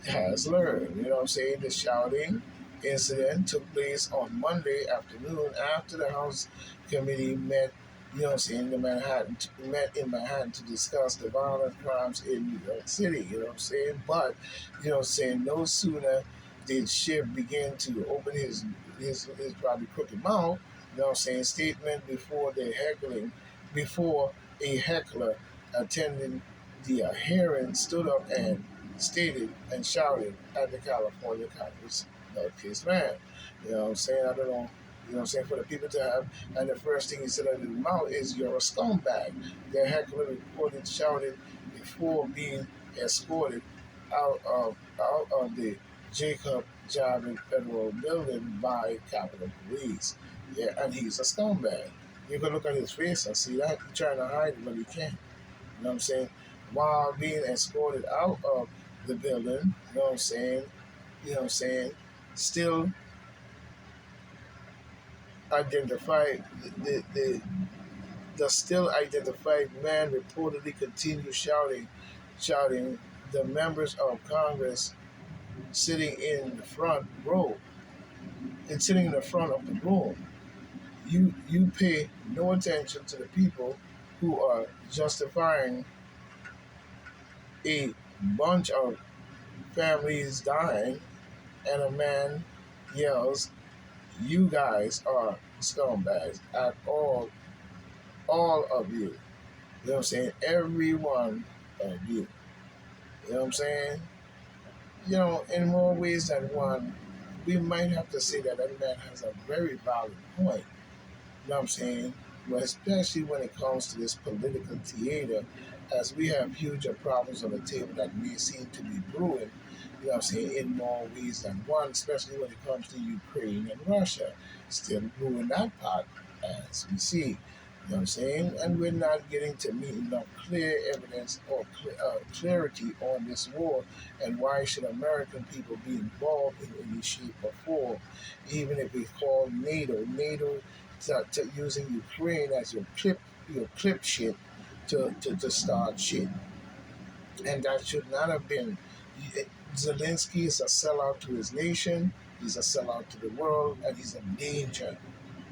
has learned. You know what I'm saying? The shouting incident took place on Monday afternoon after the House committee met. You know what I'm saying? Met in Manhattan to discuss the violent crimes in New York City. You know what I'm saying? But you know what I'm saying? No sooner did Schiff begin to open his probably crooked mouth. You know what I'm saying? Statement before a heckler attending the hearing stood up and stated and shouted at the California Congress case man. You know what I'm saying? I don't know. You know what I'm saying? For the people to have, and the first thing he said out of his mouth is, "You're a scumbag." The heckler reported shouted before being escorted out of the Jacob Javits Federal Building by Capitol Police. Yeah, and he's a scumbag. You can look at his face and see that he's trying to hide it, but he can't. You know what I'm saying? While being escorted out of the building, you know what I'm saying? You know what I'm saying? Still identified the still identified man reportedly continued shouting the members of Congress sitting in the front row and sitting in the front of the room. You pay no attention to the people who are justifying a bunch of families dying, and a man yells, "You guys are scumbags at all of you." You know what I'm saying? Every one of you. You know what I'm saying? You know, in more ways than one, we might have to say that that man has a very valid point. You know what I'm saying? But especially when it comes to this political theater, as we have huge problems on the table that may seem to be brewing, you know what I'm saying, in more ways than one, especially when it comes to Ukraine and Russia. Still brewing that pot as we see. You know what I'm saying? And we're not getting to meet enough clear evidence or clarity on this war, and why should American people be involved in any shape or form, even if we call NATO to using Ukraine as your clip shit to start shit. And that should not have been. Zelensky is a sellout to his nation, he's a sellout to the world, and he's a danger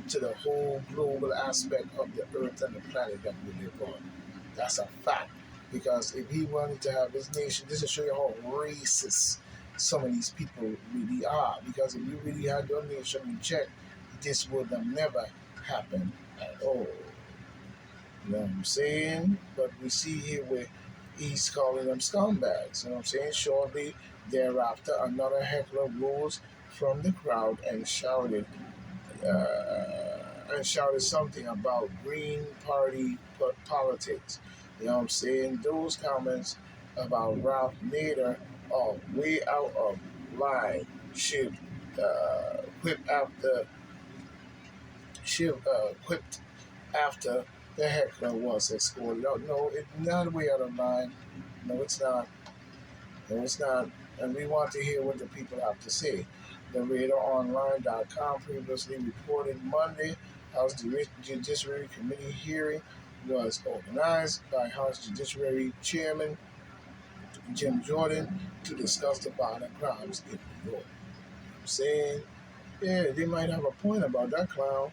to the whole global aspect of the earth and the planet that we live on. That's a fact. Because if he wanted to have his nation, this will show you how racist some of these people really are. Because if you really had your nation in check, this would have never happened at all. You know what I'm saying? But we see here where he's calling them scumbags. You know what I'm saying? Shortly thereafter, another heckler rose from the crowd and shouted something about Green Party politics. You know what I'm saying? Those comments about Ralph Nader are way out of line. Should whip after should whipped after the heckler was escorted out. No, it's not way out of line. No, it's not. No, it's not. And we want to hear what the people have to say. The RadarOnline.com previously reported Monday House Judiciary Committee hearing was organized by House Judiciary Chairman Jim Jordan to discuss the violent crimes in New York. I'm saying, yeah, they might have a point about that clown.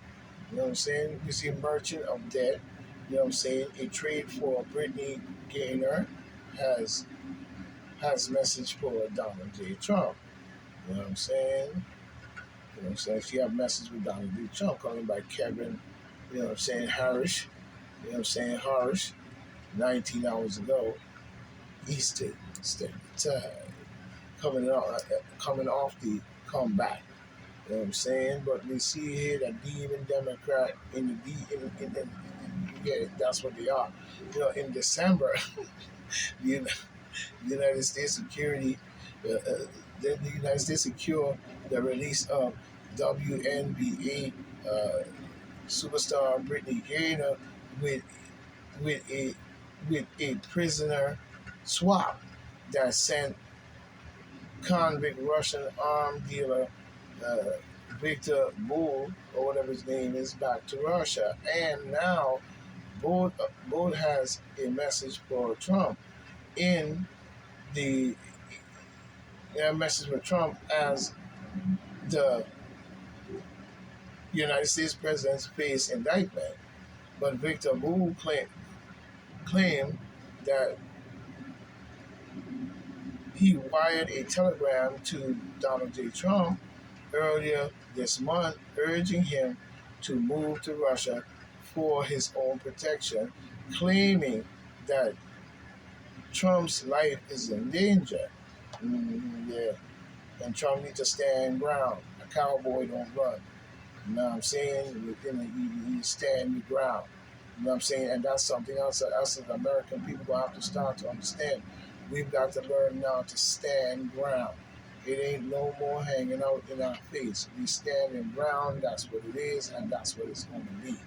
You know what I'm saying? You see Merchant of Debt, you know what I'm saying? A trade for Brittany Gaynor has message for Donald J. Trump. You know what I'm saying? You know what I'm saying? She have message with Donald J. Trump calling by Kevin, you know what I'm saying, Harris. You know what I'm saying? Harris, 19 hours ago, Eastern Standard Time. Coming off the comeback. You know what I'm saying? But we see here that demon Democrat yeah, that's what they are. You know, in December, the United States security, the United States secure the release of WNBA superstar Brittany Gaynor with with a with a prisoner swap that sent convict Russian arm dealer uh, Victor Bull, or whatever his name is, back to Russia. And now Bull has a message for Trump in the messes with Trump as the United States president's face indictment. But Victor Bout claimed that he wired a telegram to Donald J. Trump earlier this month urging him to move to Russia for his own protection, claiming that Trump's life is in danger. Yeah, and Trump needs to stand ground. A cowboy don't run. You know what I'm saying? You stand your ground. You know what I'm saying? And that's something else that us as American people will have to start to understand. We've got to learn now to stand ground. It ain't no more hanging out in our face. We stand in ground, that's what it is, and that's what it's going to be. You know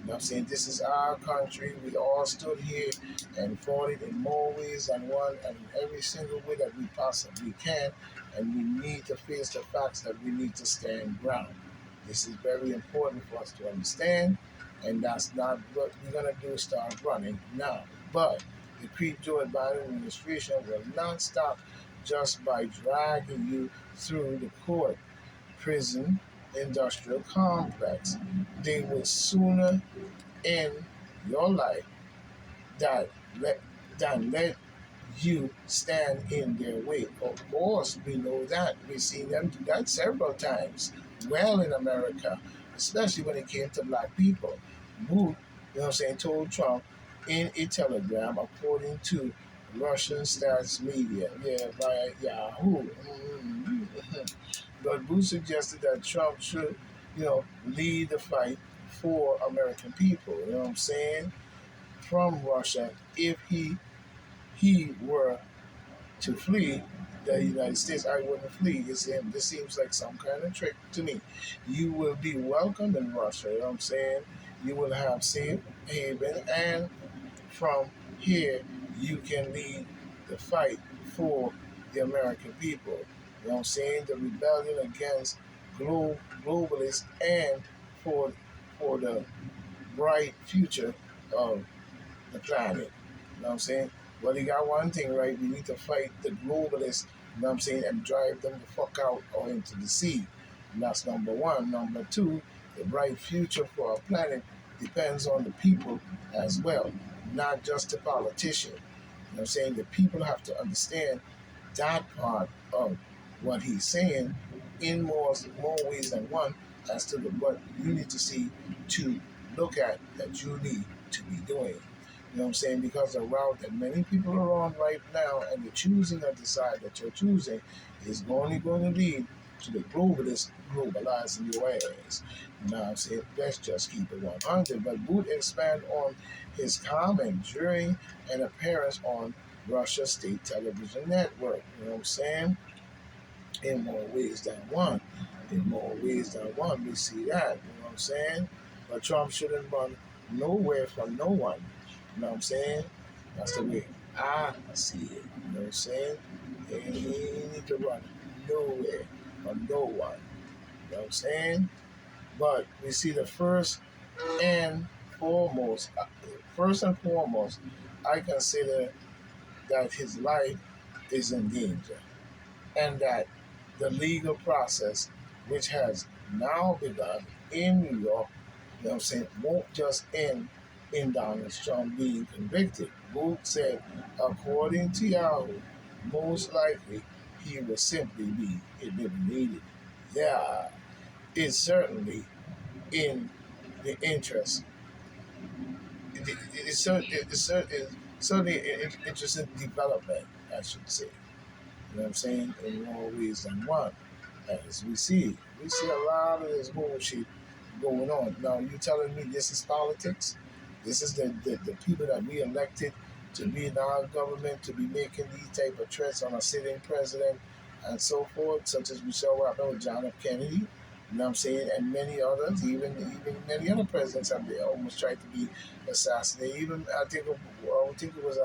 what I'm saying? This is our country. We all stood here and fought it in more ways than one, and in every single way that we possibly can. And we need to face the facts that we need to stand ground. This is very important for us to understand, and that's not what we're going to do, start running now. But the Joe Biden administration will not stop just by dragging you through the court, prison, industrial complex. They will sooner end your life than let you stand in their way. Of course, we know that. We've seen them do that several times. Well, in America, especially when it came to black people. Bout, you know what I'm saying, told Trump in a telegram, according to Russian stats media, via Yahoo. But Bout suggested that Trump should, lead the fight for American people, you know what I'm saying, from Russia if he were to flee the United States. I wouldn't flee. This seems like some kind of trick to me. You will be welcome in Russia, you know what I'm saying? You will have safe haven, and from here you can lead the fight for the American people. You know what I'm saying? The rebellion against globalists and for the bright future of the planet. You know what I'm saying? Well, you got one thing right. We need to fight the globalists, you know what I'm saying, and drive them the fuck out or into the sea. And that's number one. Number two, the bright future for our planet depends on the people as well, not just the politician. You know what I'm saying? The people have to understand that part of what he's saying in more ways than one as to what you need to see to look at that you need to be doing. You know what I'm saying? Because the route that many people are on right now and the choosing of the side that you're choosing is only going to lead to the globalists globalizing your ass. You know what I'm saying? Let's just keep it 100. But Bout expand on his comment during an appearance on Russia State Television Network. You know what I'm saying? In more ways than one. In more ways than one, we see that. You know what I'm saying? But Trump shouldn't run nowhere from no one. You know what I'm saying? That's the way I see it. You know what I'm saying? And he need to run nowhere from no one. You know what I'm saying? But we see the and foremost, first and foremost, I consider that his life is in danger and that the legal process, which has now begun in New York, you know what I'm saying, won't just end in Donald Trump being convicted. Bout said, according to Yahoo, most likely he will simply be eliminated. Yeah, it's certainly in the interest. It's certainly an interesting development, I should say. You know what I'm saying? In more ways than one. As we see a lot of this bullshit going on. Now, you telling me this is politics? This is the people that we elected to be in our government to be making these type of threats on a sitting president and so forth, such as we saw what happened with John F. Kennedy. You know what I'm saying? And many others, even many other presidents have almost tried to be assassinated. Even I think it was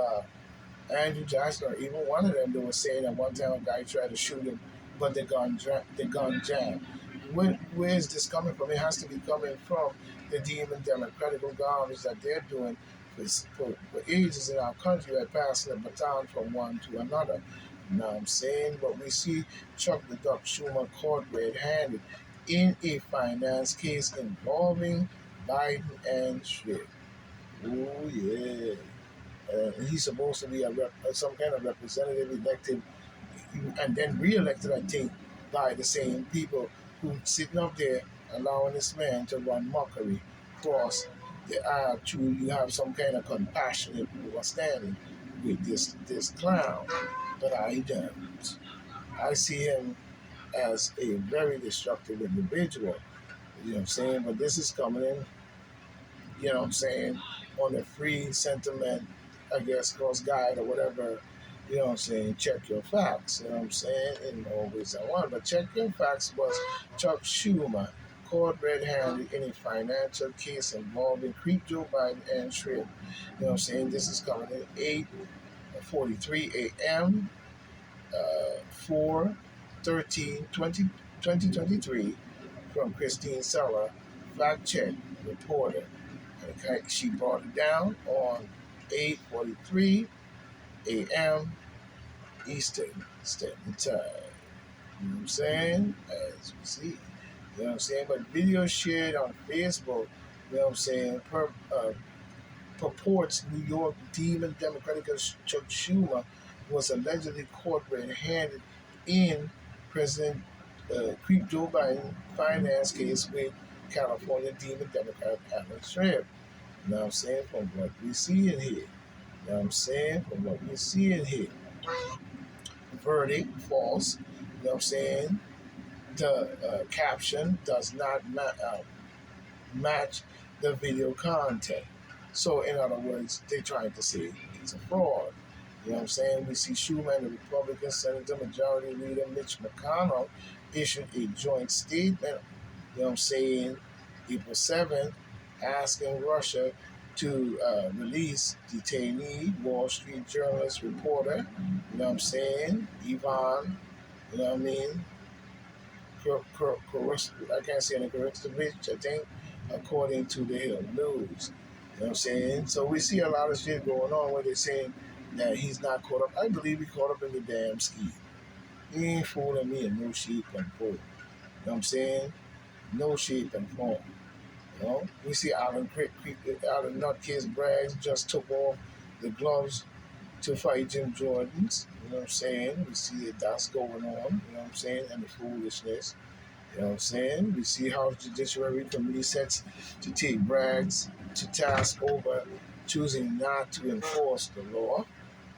Andrew Jackson, or even one of them, they were saying at one time a guy tried to shoot him, but the gun jammed. Where is this coming from? It has to be coming from the demon democratical garbage that they're doing for ages in our country, like passing the baton from one to another. You know what I'm saying? But we see Chuck the Duck Schumer caught red-handed in a finance case involving Biden and Schiff. Oh yeah. He's supposed to be some kind of representative elected and then re-elected, I think, by the same people who sitting up there allowing this man to run mockery across the aisle. To you have some kind of compassionate understanding with this clown, but I don't. I see him as a very destructive individual. You know what I'm saying? But this is coming in, you know what I'm saying, on the free sentiment, I guess, course guide or whatever, you know what I'm saying, check your facts, you know what I'm saying, in more ways than one. But check your facts was Chuck Schumer caught red-handed in a financial case involving Creep Joe Biden and Shrimp. You know what I'm saying? This is coming in 8:43 a.m. 4/13/2023 from Christine Seller, fact check reporter. Okay, she brought it down on 8:43 a.m. Eastern Standard Time. You know what I'm saying? As we see. You know what I'm saying? But video shared on Facebook, you know what I'm saying, purports New York demon Democratic Chuck Schumer was allegedly caught red-handed in President Creep Joe Biden finance case with California demon Democrat Alan Schiff. You know what I'm saying? From what we see in here. You know what I'm saying? From what we see in here. Verdict, false. You know what I'm saying? The caption does not match the video content. So, in other words, they're trying to say it's a fraud. You know what I'm saying? We see Schumer and the Republican Senator Majority Leader Mitch McConnell issued a joint statement, you know what I'm saying, April 7th, asking Russia to release detainee Wall Street journalist reporter, you know what I'm saying, Ivan, you know what I mean, I can't say the correct Rich, I think, according to the Hill News. You know what I'm saying? So we see a lot of shit going on where they're saying that he's not caught up. I believe he caught up in the damn scheme. He ain't fooling me in no shape and form. You know what I'm saying? No shape and form. You know? We see Alan Nutcase Braggs just took off the gloves to fight Jim Jordans. You know what I'm saying? We see that that's going on. You know what I'm saying? And the foolishness. You know what I'm saying? We see how the Judiciary Committee sets to take Braggs to task over choosing not to enforce the law.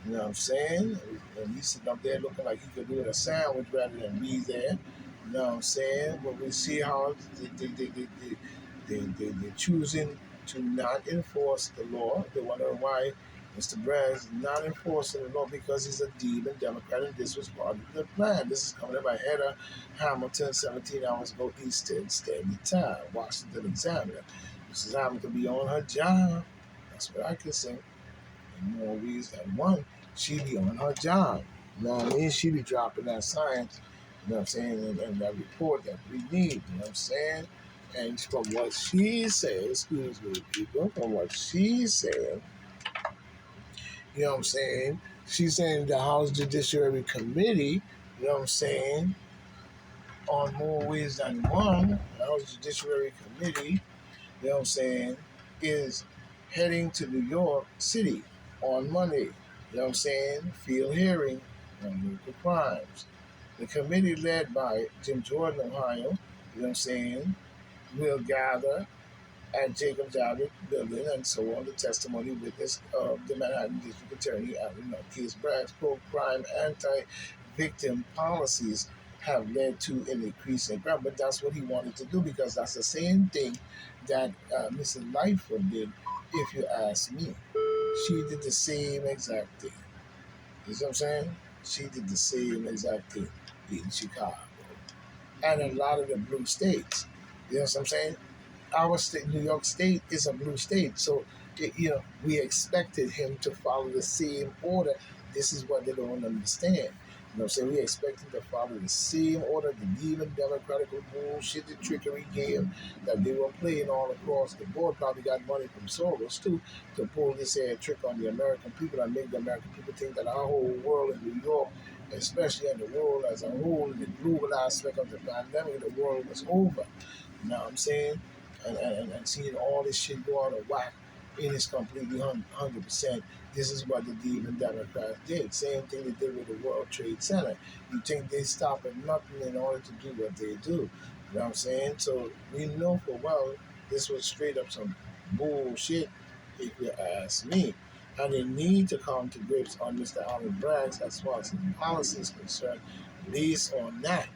You know what I'm saying? And he's sitting up there looking like he could do it a sandwich rather than be there. You know what I'm saying? But we see how they're choosing to not enforce the law. They wonder why Mr. Bragg is not enforcing the law because he's a demon Democrat, and this was part of the plan. This is coming in by Heather Hamilton, 17 hours ago Eastern Standard Time, Washington Examiner. Mrs. Hamilton be on her job. That's what I can say. In more ways than one, she be on her job. You know what I mean? She be dropping that science, you know what I'm saying, and that report that we need, you know what I'm saying? And from what she said, excuse me, people, from what she said, you know what I'm saying? She's saying the House Judiciary Committee, you know what I'm saying, on more ways than one, the House Judiciary Committee, you know what I'm saying, is heading to New York City on Monday, you know what I'm saying, field hearing on local crimes. The committee led by Jim Jordan, Ohio, you know what I'm saying, will gather at Jacob Javits Building and so on the testimony witness of the Manhattan District Attorney Alan Nutcase Bragg's pro-crime anti-victim policies have led to an increase in crime. But that's what he wanted to do because that's the same thing that Mrs. Lightfoot did, if you ask me. She did the same exact thing. You see what I'm saying? She did the same exact thing in Chicago. And a lot of the blue states. You know what I'm saying? Our state, New York State, is a blue state. So, we expected him to follow the same order. This is what they don't understand. You know what I'm saying? We expect him to follow the same order, the demon democratic bullshit, the trickery game that they were playing all across the board. Probably got money from Soros, too, to pull this trick on the American people and make the American people think that our whole world in New York especially in the world as a whole, in the global aspect of the pandemic, the world was over. You know what I'm saying? And seeing all this shit go out of whack, it is completely 100%. This is what the Democrats did. Same thing they did with the World Trade Center. You think they stop at nothing in order to do what they do. You know what I'm saying? So we know for well this was straight up some bullshit, if you ask me. And they need to come to grips on Mr. Alvin Braggs as far as his policy is concerned, based on that.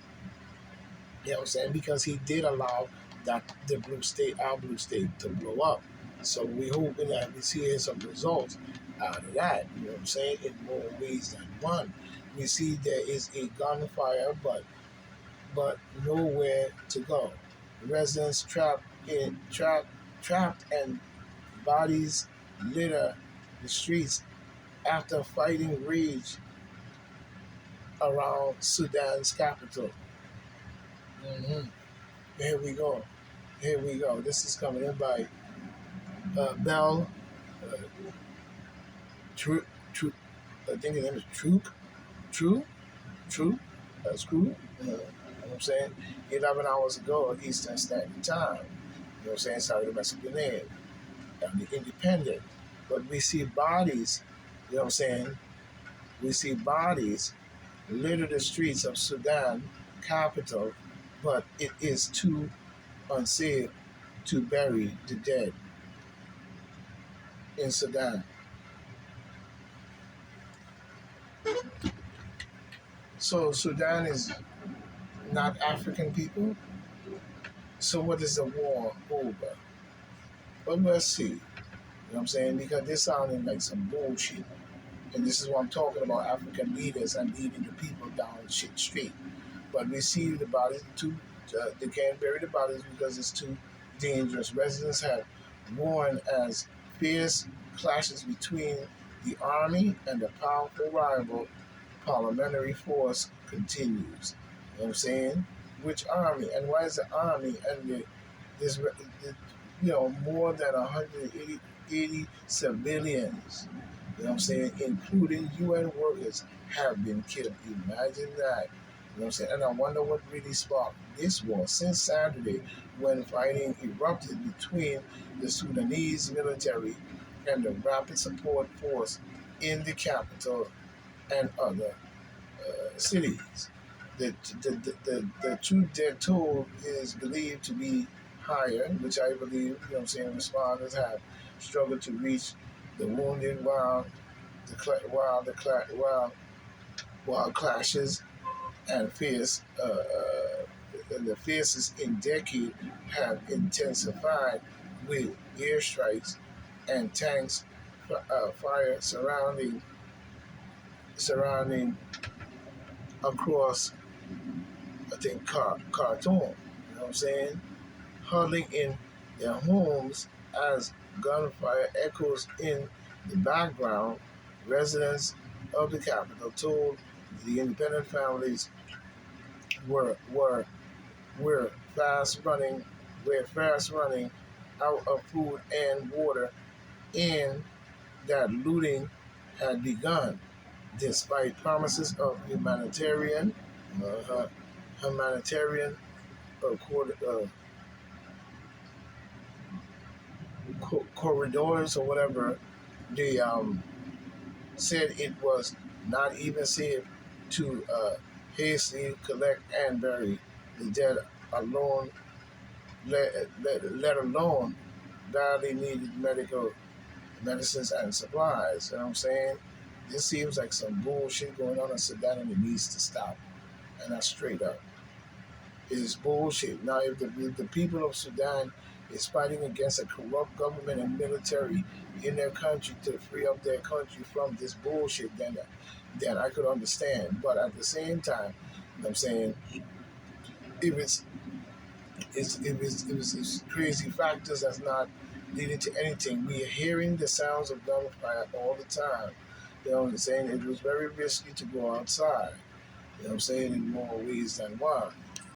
You know what I'm saying? Because he did allow that the blue state, our blue state, to blow up. So we hoping that we see some results out of that. You know what I'm saying? In more ways than one. We see there is a gunfire, but nowhere to go. Residents trapped, and bodies litter the streets after fighting rage around Sudan's capital. hmm Here we go. Here we go. This is coming in by Bell. Uh, True, True. I think his name is True, True. That's cool. You know what I'm saying? 11 hours ago, Eastern Standard Time. You know what I'm saying? Sorry to mess up your name. The Independent. But we see bodies. You know what I'm saying? We see bodies litter the streets of Sudan capital, but it is too unsafe to bury the dead in Sudan. So Sudan is not African people. So what is the war over? But we'll see. You know what I'm saying? Because this sounding like some bullshit. And this is what I'm talking about, African leaders and leading the people down shit street. But we see the bodies too. They can't bury the bodies because it's too dangerous. Residents have warned as fierce clashes between the army and the powerful rival parliamentary force continues. You know what I'm saying? Which army? And why is the army and this, more than 180 civilians, you know what I'm saying, including UN workers, have been killed. Imagine that. You know what I'm saying? And I wonder what really sparked this war since Saturday when fighting erupted between the Sudanese military and the Rapid Support Force in the capital and other cities. The true death toll is believed to be higher, which I believe, you know what I'm saying, responders have struggled to reach the wounded while clashes and the fiercest in decades have intensified with airstrikes and tanks fire surrounding across, I think, Khartoum. You know what I'm saying? Huddling in their homes as gunfire echoes in the background. Residents of the capital told the independent families were were were fast running out of food and water, and that looting had begun, despite promises of uh, humanitarian corridors or whatever. They said it was not even safe to hastily collect and bury the dead alone, let alone badly needed medical medicines and supplies. You know what I'm saying? This seems like some bullshit going on in Sudan and it needs to stop. And that's straight up. It is bullshit. Now, if the people of Sudan is fighting against a corrupt government and military in their country to free up their country from this bullshit, then I could understand. But at the same time, you know what I'm saying, if it's crazy factors that's not leading to anything, we are hearing the sounds of gunfire all the time. You know what I'm saying? It was very risky to go outside. You know what I'm saying? In more ways than one.